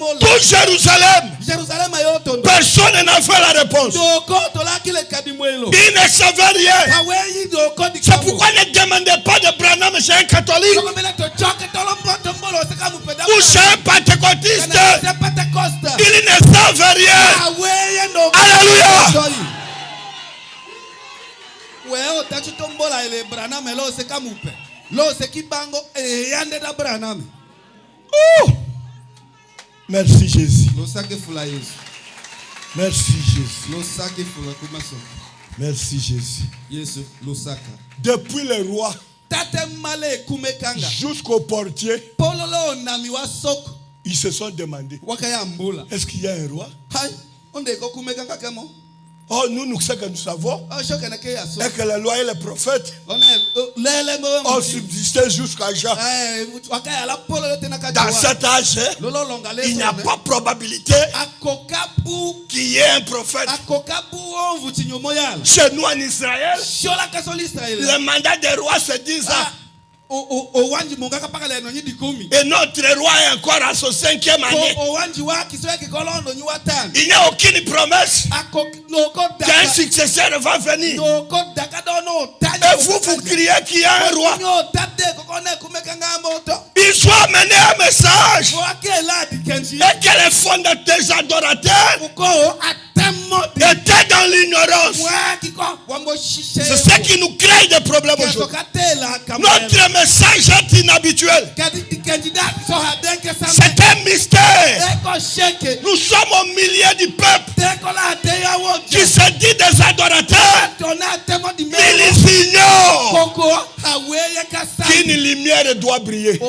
Tout Jérusalem, personne n'a fait la réponse. Il ne savait rien. C'est pourquoi ne demandez pas de Branham chez un catholique ou chez un pentecôtiste. Il ne savait rien. Alléluia. Merci Jésus. Merci Jésus. Merci Jésus. Depuis le roi jusqu'au portier, ils se sont demandé, est-ce qu'il y a un roi? Oh, nous ce que nous savons est que le roi et les prophètes ont subsisté jusqu'à Jean. Dans cet âge, il n'y a pas probabilité qu'il y ait un prophète. Chez nous en Israël, le mandat des rois se dit ça. Et notre roi est encore à son 5e année. Il n'y a aucune promesse qu'un successeur va venir. Et vous criez qu'il y a un roi. Il soit amené un message. Et que les fondateurs, les adorateurs étaient dans l'ignorance. C'est ce qui nous crée des problèmes aujourd'hui. Notre message est inhabituel. C'est un mystère. Nous sommes au milieu du peuple qui se dit des adorateurs, mais ils ignorent qu'une lumière doit briller.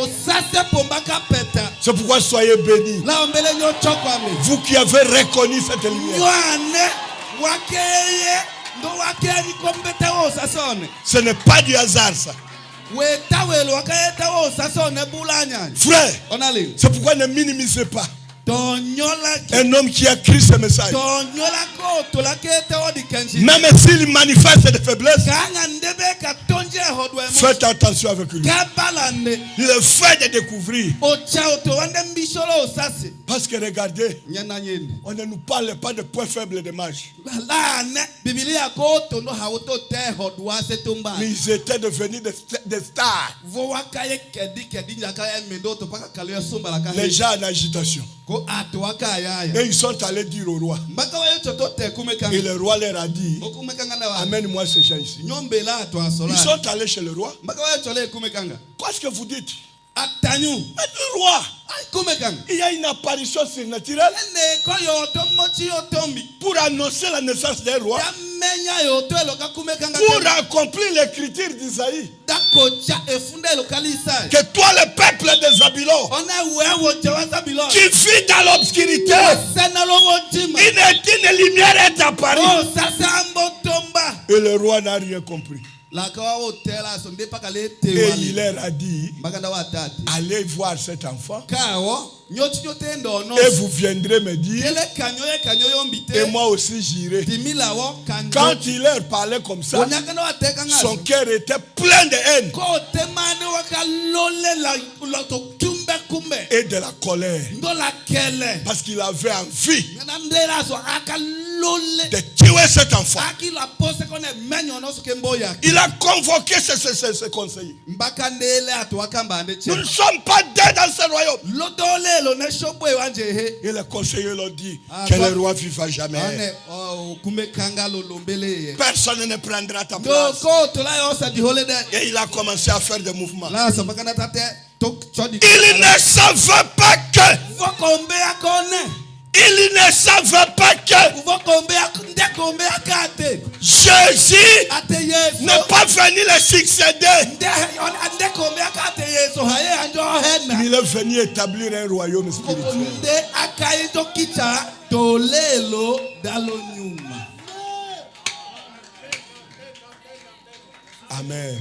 C'est pourquoi soyez bénis, vous qui avez reconnu cette lumière. Ce n'est pas du hasard ça. Frère, c'est pourquoi ne minimisez pas un homme qui a écrit ce message. Même s'il manifeste des faiblesses, faites attention avec lui. Le fait de découvrir. Parce que regardez, on ne nous parle pas de points faibles des mages. Mais ils étaient devenus des stars. Les gens en agitation. Et ils sont allés dire au roi. Et le roi leur a dit, amène-moi ces gens ici. Ils sont allés chez le roi. Qu'est-ce que vous dites? Le roi, il y a une apparition surnaturelle pour annoncer la naissance d'un roi, pour accomplir l'écriture d'Isaïe, que toi le peuple de Zabulon qui vit dans l'obscurité, une lumière est apparue. Et le roi n'a rien compris. Et il leur a dit, allez voir cet enfant et vous viendrez me dire, et moi aussi j'irai. Quand il leur parlait comme ça, son cœur était plein de haine et de la colère, parce qu'il avait envie de tuer cet enfant. Il a convoqué ses conseillers. Nous ne sommes pas deux dans ce royaume. Et les conseillers l'ont dit, que le roi vive à jamais. Personne ne prendra ta place. Et il a commencé à faire des mouvements. Il ne savait pas que Jésus n'est pas venu le succéder. Il est venu établir un royaume spirituel. Amen.